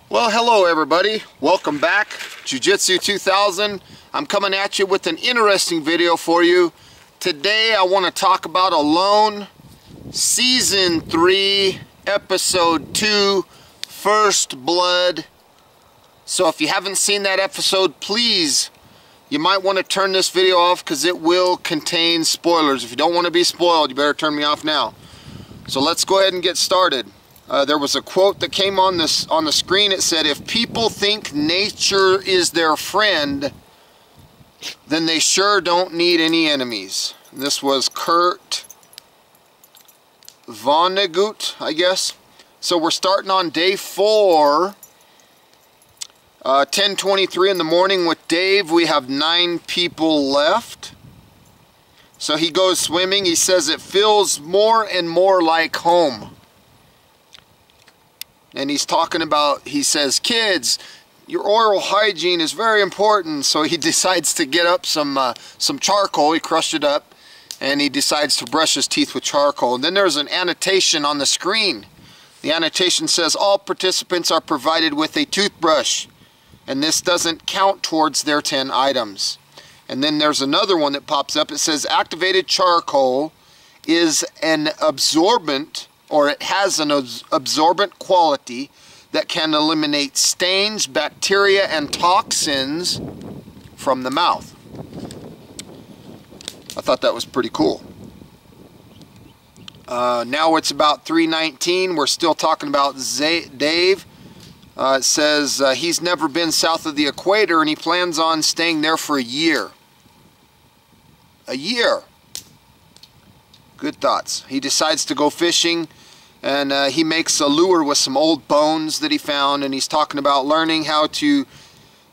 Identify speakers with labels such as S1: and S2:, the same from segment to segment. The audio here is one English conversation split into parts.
S1: Well, hello everybody. Welcome back. Jiu-Jitsu 2000. I'm coming at you with an interesting video for you. Today I want to talk about Alone, Season 3, Episode 2, First Blood. So if you haven't seen that episode, please, you might want to turn this video off because it will contain spoilers. If you don't want to be spoiled, you better turn me off now. So let's go ahead and get started. There was a quote that came on the screen. It said, if people think nature is their friend, then they sure don't need any enemies. And this was Kurt Vonnegut, I guess. So we're starting on day 4, 10:23 in the morning with Dave. We have 9 people left. So he goes swimming. He says it feels more and more like home. And he's talking about, he says, kids, your oral hygiene is very important. So he decides to get up some charcoal. He crushed it up and he decides to brush his teeth with charcoal. And then there's an annotation on the screen. The annotation says all participants are provided with a toothbrush, and this doesn't count towards their 10 items. And then there's another one that pops up. It says activated charcoal is an absorbent, or it has an absorbent quality that can eliminate stains, bacteria, and toxins from the mouth. I thought that was pretty cool. Now it's about 3:19. We're still talking about Dave. It says he's never been south of the equator and he plans on staying there for a year. A year. Good thoughts. He decides to go fishing, and he makes a lure with some old bones that he found, and he's talking about learning how to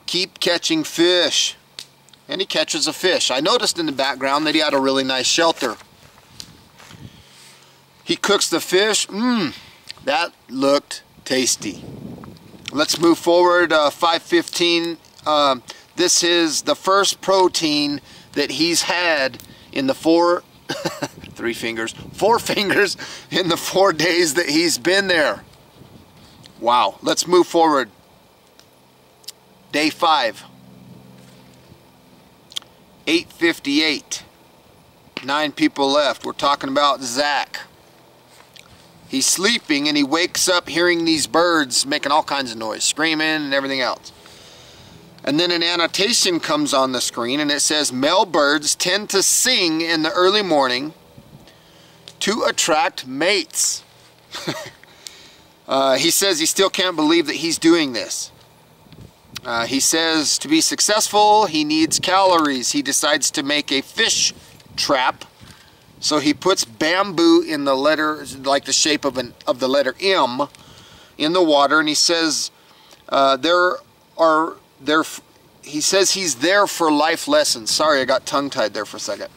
S1: keep catching fish. And he catches a fish. I noticed in the background that he had a really nice shelter. He cooks the fish. That looked tasty. Let's move forward. 5:15. This is the first protein that he's had in the 4 fingers in the 4 days that he's been there. Wow. Let's move forward. Day 5. 8:58. 9 people left. We're talking about Zach. He's sleeping and he wakes up hearing these birds making all kinds of noise, screaming and everything else. And then an annotation comes on the screen and it says male birds tend to sing in the early morning to attract mates. He says he still can't believe that he's doing this. He says to be successful, he needs calories. He decides to make a fish trap. So he puts bamboo in the letter, like the shape of the letter M, in the water, and he says he says he's there for life lessons. Sorry, I got tongue-tied there for a second.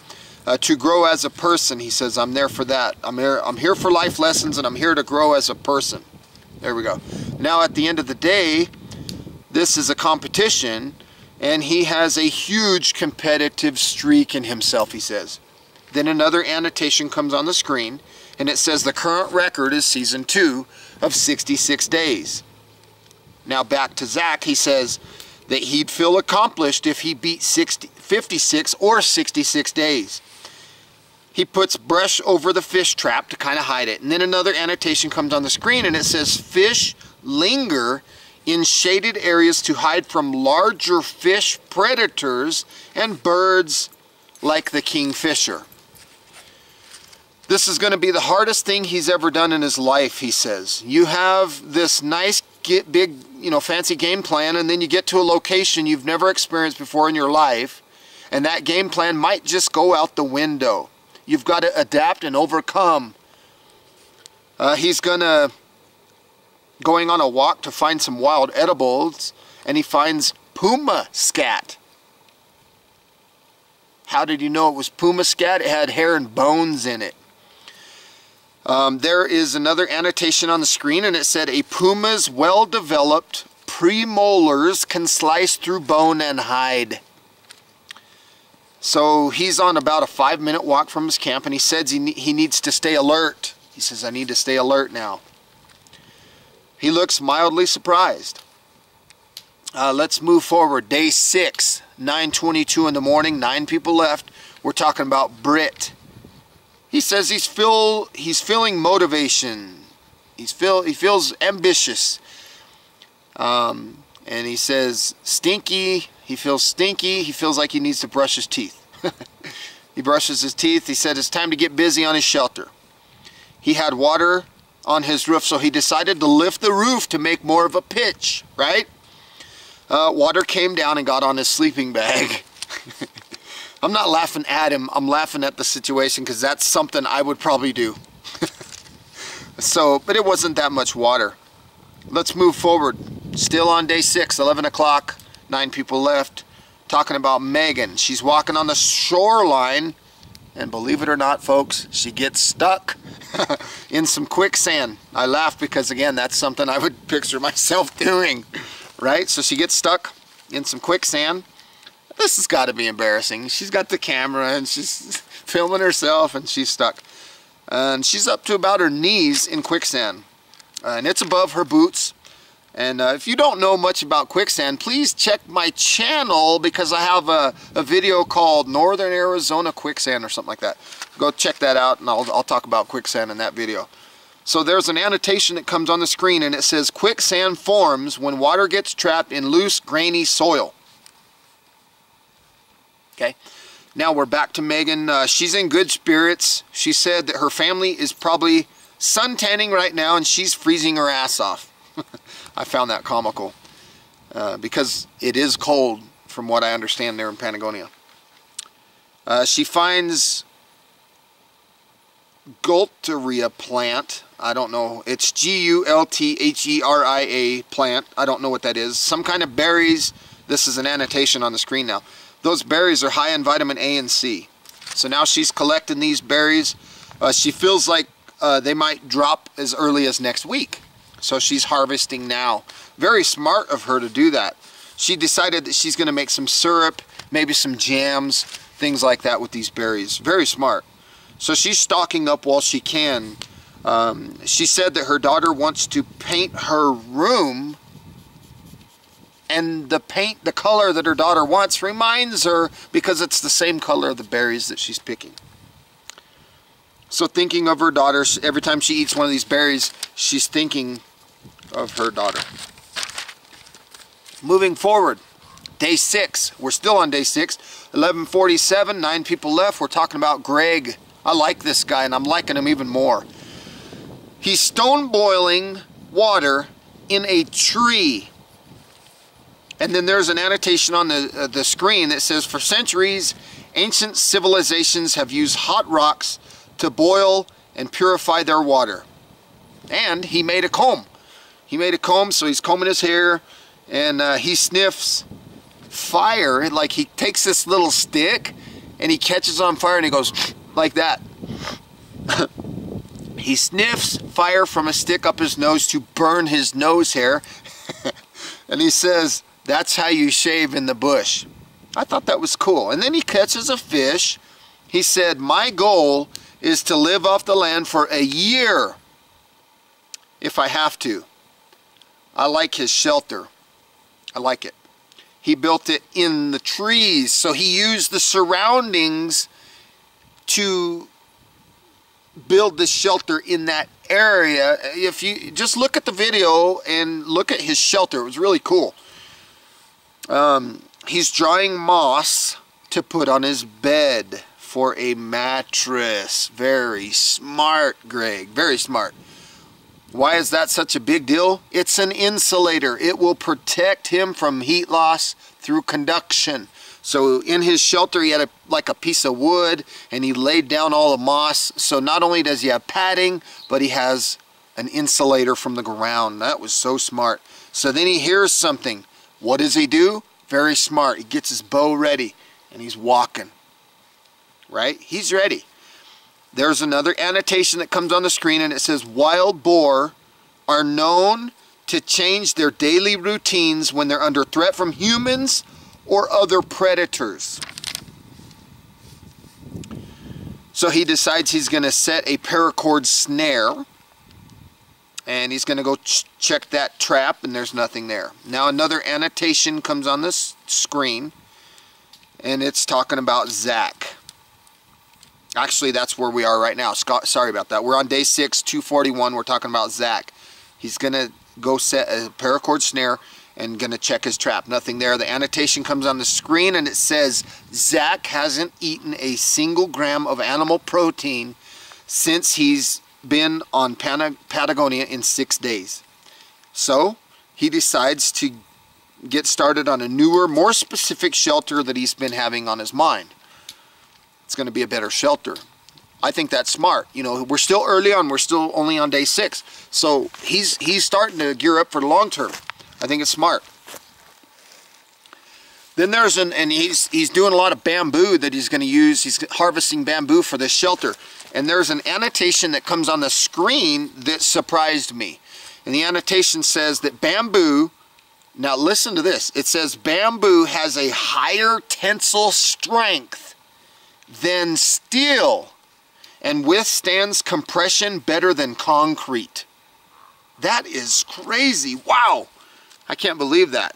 S1: To grow as a person, he says, I'm there for that. I'm here for life lessons, and I'm here to grow as a person. There we go. Now at the end of the day, this is a competition, and he has a huge competitive streak in himself, he says. Then another annotation comes on the screen, and it says the current record is Season 2 of 66 days. Now back to Zach, he says that he'd feel accomplished if he beat 56 or 66 days. He puts brush over the fish trap to kind of hide it. And then another annotation comes on the screen and it says fish linger in shaded areas to hide from larger fish predators and birds like the kingfisher. This is going to be the hardest thing he's ever done in his life, he says. You have this nice, big, fancy game plan, and then you get to a location you've never experienced before in your life, and that game plan might just go out the window. You've got to adapt and overcome. He's going on a walk to find some wild edibles, and he finds puma scat. How did you know it was puma scat? It had hair and bones in it. There is another annotation on the screen, and it said a puma's well-developed premolars can slice through bone and hide. So he's on about a 5-minute walk from his camp, and he says he needs to stay alert. He says, I need to stay alert now. He looks mildly surprised. Let's move forward. Day 6, 9:22 in the morning, 9 people left. We're talking about Brit. He says he's feeling motivation. He feels ambitious. And he says stinky. He feels stinky. He feels like he needs to brush his teeth. He brushes his teeth. He said it's time to get busy on his shelter. He had water on his roof, so he decided to lift the roof to make more of a pitch, right? Water came down and got on his sleeping bag. I'm not laughing at him. I'm laughing at the situation because that's something I would probably do. But it wasn't that much water. Let's move forward. Still on day 6, 11 o'clock, 9 people left. Talking about Megan. She's walking on the shoreline, and believe it or not, folks, she gets stuck in some quicksand. I laugh because, again, that's something I would picture myself doing, right? So she gets stuck in some quicksand. This has got to be embarrassing. She's got the camera and she's filming herself and she's stuck. And she's up to about her knees in quicksand. And it's above her boots. And if you don't know much about quicksand, please check my channel because I have a video called Northern Arizona Quicksand or something like that. Go check that out and I'll talk about quicksand in that video. So there's an annotation that comes on the screen and it says quicksand forms when water gets trapped in loose, grainy soil. Okay, now we're back to Megan. She's in good spirits. She said that her family is probably suntanning right now and she's freezing her ass off. I found that comical because it is cold from what I understand there in Patagonia. She finds Gulteria plant. I don't know. It's Gultheria plant. I don't know what that is. Some kind of berries. This is an annotation on the screen now. Those berries are high in vitamin A and C. So now she's collecting these berries. She feels like they might drop as early as next week. So she's harvesting now. Very smart of her to do that. She decided that she's going to make some syrup, maybe some jams, things like that with these berries. Very smart. So she's stocking up while she can. She said that her daughter wants to paint her room, and the color that her daughter wants reminds her because it's the same color of the berries that she's picking. So thinking of her daughter, every time she eats one of these berries, she's thinking of her daughter. Moving forward, day 6. We're still on day 6. 11:47, 9 people left. We're talking about Greg. I like this guy and I'm liking him even more. He's stone boiling water in a tree. And then there's an annotation on the screen that says, for centuries, ancient civilizations have used hot rocks to boil and purify their water. And he made a comb. He made a comb, so he's combing his hair, and he sniffs fire. Like he takes this little stick, and he catches on fire, and he goes like that. He sniffs fire from a stick up his nose to burn his nose hair. And he says, that's how you shave in the bush. I thought that was cool. And then he catches a fish. He said, my goal is to live off the land for a year if I have to. I like his shelter. I like it. He built it in the trees, so he used the surroundings to build the shelter in that area. If you just look at the video and look at his shelter, it was really cool. He's drying moss to put on his bed for a mattress. Very smart, Greg. Very smart. Why is that such a big deal? It's an insulator. It will protect him from heat loss through conduction. So in his shelter, he had like a piece of wood, and he laid down all the moss. So not only does he have padding, but he has an insulator from the ground. That was so smart. So then he hears something. What does he do? Very smart. He gets his bow ready, and he's walking. Right? He's ready. There's another annotation that comes on the screen, and it says, wild boar are known to change their daily routines when they're under threat from humans or other predators. So he decides he's going to set a paracord snare, And he's going to go check that trap, and there's nothing there. Now another annotation comes on this screen, and it's talking about Zach. Actually, that's where we are right now. Scott, sorry about that. We're on day 6, 241. We're talking about Zach. He's going to go set a paracord snare and going to check his trap. Nothing there. The annotation comes on the screen, and it says, Zach hasn't eaten a single gram of animal protein since he's been on Patagonia in 6 days. So he decides to get started on a newer, more specific shelter that he's been having on his mind. It's going to be a better shelter. I think that's smart. You know, we're still early on. We're still only on day 6. So he's starting to gear up for the long term. I think it's smart. Then there's and he's doing a lot of bamboo that he's going to use. He's harvesting bamboo for this shelter. And there's an annotation that comes on the screen that surprised me. And the annotation says that bamboo, now listen to this, it says bamboo has a higher tensile strength than steel and withstands compression better than concrete. That is crazy. Wow. I can't believe that.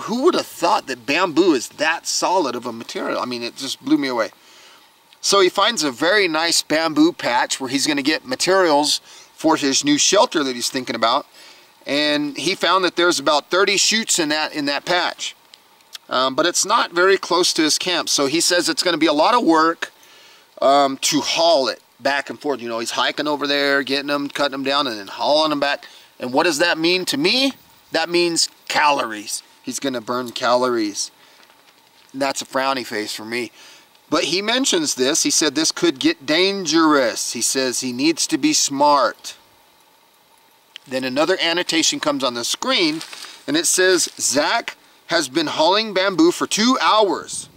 S1: Who would have thought that bamboo is that solid of a material? I mean, it just blew me away. So he finds a very nice bamboo patch where he's going to get materials for his new shelter that he's thinking about. And he found that there's about 30 shoots in that patch. But it's not very close to his camp. So he says it's going to be a lot of work to haul it back and forth. You know, he's hiking over there, getting them, cutting them down, and then hauling them back. And what does that mean to me? That means calories. He's going to burn calories. That's a frowny face for me. But he mentions this. He said this could get dangerous. He says he needs to be smart. Then another annotation comes on the screen, and it says Zach has been hauling bamboo for 2 hours.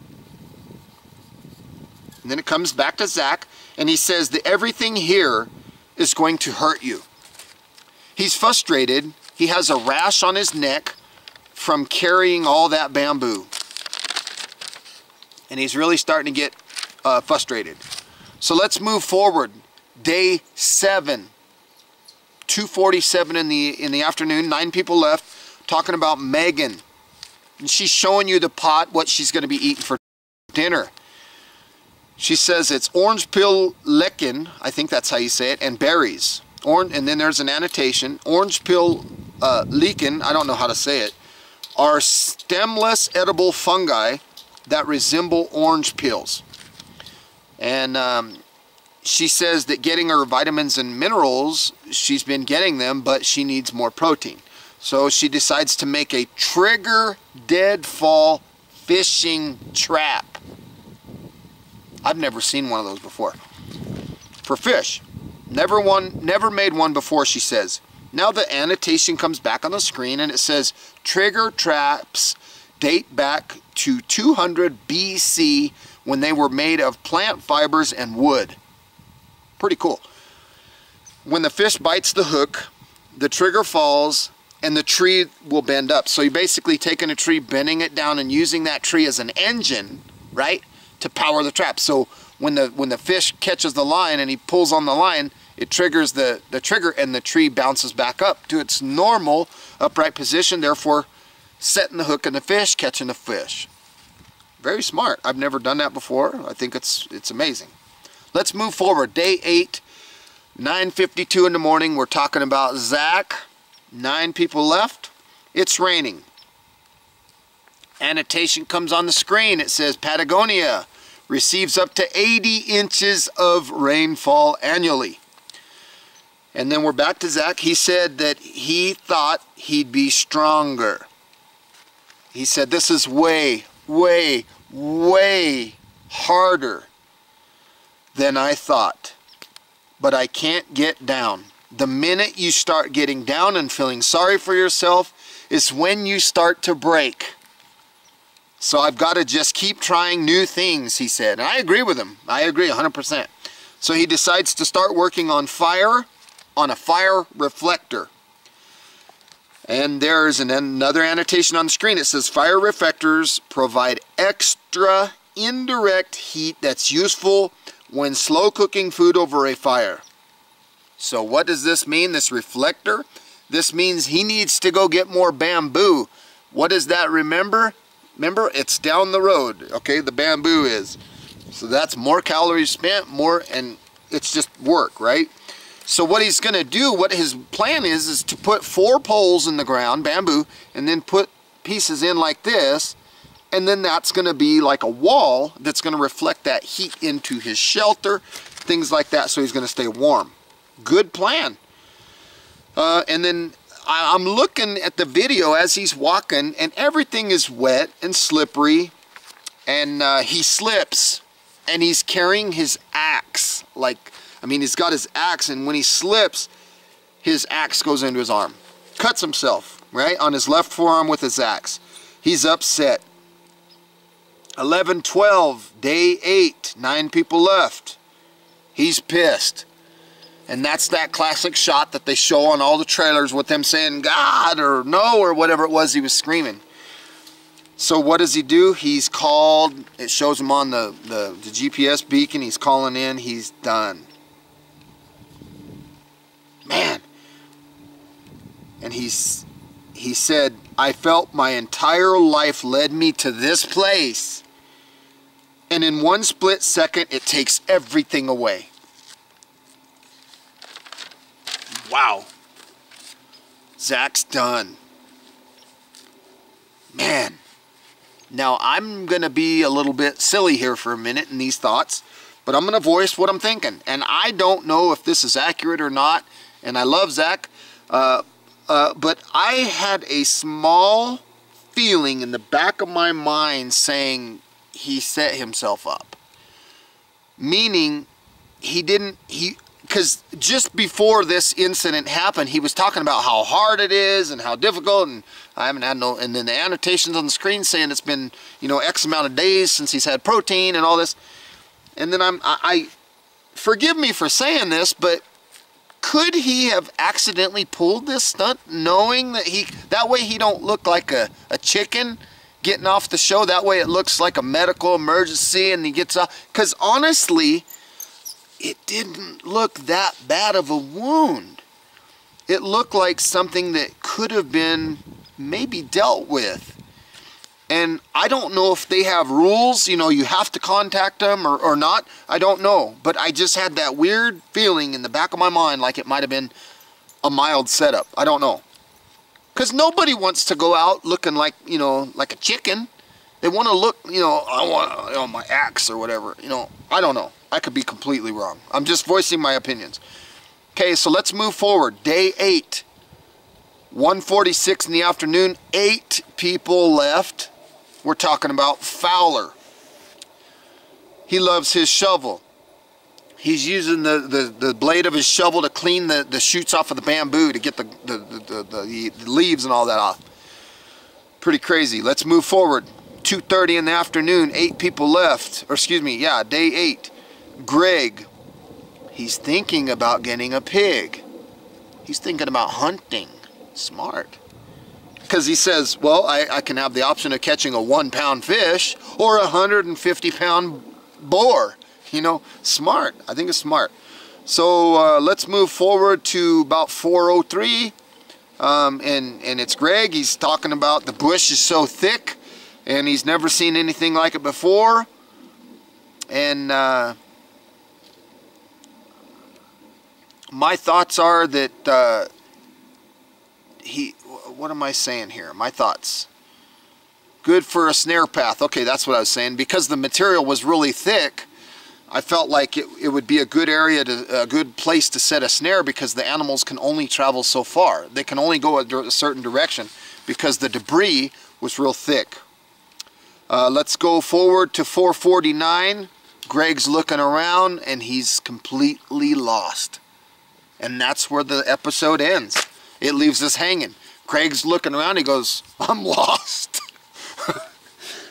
S1: And then it comes back to Zach, and he says that everything here is going to hurt you. He's frustrated. He has a rash on his neck from carrying all that bamboo. And he's really starting to get frustrated. So let's move forward. Day 7, 2:47 in the afternoon. 9 people left. Talking about Megan, and she's showing you the pot, what she's going to be eating for dinner. She says it's orange peel lecken, I think that's how you say it, and berries. And then there's an annotation. Orange peel lecken, I don't know how to say it, are stemless edible fungi that resemble orange peels. And she says that getting her vitamins and minerals, she's been getting them, but she needs more protein. So she decides to make a trigger deadfall fishing trap. I've never seen one of those before. For fish. Never made one before, she says. Now the annotation comes back on the screen, and it says trigger traps date back to 200 BC when they were made of plant fibers and wood. Pretty cool. When the fish bites the hook, the trigger falls and the tree will bend up. So you're basically taking a tree, bending it down, and using that tree as an engine, right, to power the trap. So when the fish catches the line and he pulls on the line, it triggers the trigger, and the tree bounces back up to its normal upright position, therefore setting the hook in the fish, catching the fish. Very smart. I've never done that before. I think it's amazing. Let's move forward. Day 8, 9:52 in the morning. We're talking about Zach. 9 people left. It's raining. Annotation comes on the screen. It says Patagonia receives up to 80 inches of rainfall annually. And then we're back to Zach. He said that he thought he'd be stronger. He said this is way, way, way harder than I thought. But I can't get down. The minute you start getting down and feeling sorry for yourself is when you start to break. So I've got to just keep trying new things, he said. And I agree with him. I agree 100%. So he decides to start working on a fire reflector. And there's another annotation on the screen. It says fire reflectors provide extra indirect heat that's useful when slow cooking food over a fire. So what does this mean, this reflector? This means he needs to go get more bamboo. What does that remember? Remember, it's down the road, okay, the bamboo is. So that's more calories spent, more, and it's just work, right? So what he's going to do, what his plan is to put 4 poles in the ground, bamboo, and then put pieces in like this, and then that's going to be like a wall that's going to reflect that heat into his shelter, things like that, so he's going to stay warm. Good plan. And then I'm looking at the video as he's walking, and everything is wet and slippery, and he slips, and he's carrying his axe. Like, I mean, he's got his axe, and when he slips, his axe goes into his arm. Cuts himself, right, on his left forearm with his axe. He's upset. 11:12, day 8, 9 people left. He's pissed. And that's that classic shot that they show on all the trailers with them saying God or no or whatever it was he was screaming. So what does he do? He's called, it shows him on the GPS beacon, he's calling in, he's done. Man. And he said, I felt my entire life led me to this place. And in one split second, it takes everything away. Wow. Zach's done. Man. Now, I'm going to be a little bit silly here for a minute in these thoughts, but I'm going to voice what I'm thinking. And I don't know if this is accurate or not, and I love Zach, but I had a small feeling in the back of my mind saying he set himself up. Meaning, because just before this incident happened, he was talking about how hard it is and how difficult, and I haven't had no, and then the annotations on the screen saying it's been, you know, X amount of days since he's had protein and all this. And then I forgive me for saying this, but could he have accidentally pulled this stunt knowing that that way he don't look like a chicken getting off the show? That way it looks like a medical emergency and he gets off. Because honestly, it didn't look that bad of a wound. It looked like something that could have been maybe dealt with. And I don't know if they have rules, you know, you have to contact them or not. I don't know. But I just had that weird feeling in the back of my mind like it might have been a mild setup. I don't know. Because nobody wants to go out looking like, you know, like a chicken. They want to look, you know, I want, you know, my axe or whatever. You know, I don't know. I could be completely wrong. I'm just voicing my opinions. Okay, so let's move forward. Day 8. 1:46 in the afternoon. 8 people left. We're talking about Fowler. He loves his shovel. He's using the blade of his shovel to clean the shoots off of the bamboo to get the leaves and all that off. Pretty crazy. Let's move forward. 2:30 in the afternoon. 8 people left. Or excuse me, yeah, day 8. Greg. He's thinking about getting a pig. He's thinking about hunting. Smart. Because he says, well, I can have the option of catching a 1-pound fish or a 150-pound boar. You know, smart. I think it's smart. So let's move forward to about 4:03. And it's Greg. He's talking about the bush is so thick and he's never seen anything like it before. And my thoughts are that what am I saying here? My thoughts. Good for a snare path. Okay, that's what I was saying. Because the material was really thick, I felt like it would be a good area, a good place to set a snare because the animals can only travel so far. They can only go a certain direction because the debris was real thick. Let's go forward to 4:49. Greg's looking around and he's completely lost. And that's where the episode ends. It leaves us hanging. Craig's looking around, he goes, I'm lost.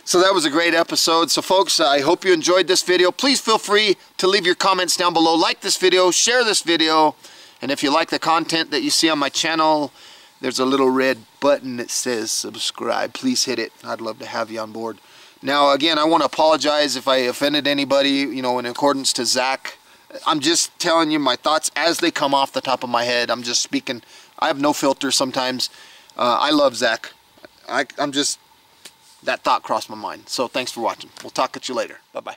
S1: So that was a great episode. So folks, I hope you enjoyed this video. Please feel free to leave your comments down below. Like this video, share this video, and if you like the content that you see on my channel, there's a little red button that says subscribe. Please hit it. I'd love to have you on board. Now again, I want to apologize if I offended anybody, you know, in accordance to Zach I'm just telling you my thoughts as they come off the top of my head. I'm just speaking. I have no filter sometimes. I love Zach. I'm just, that thought crossed my mind. So thanks for watching. We'll talk at you later. Bye-bye.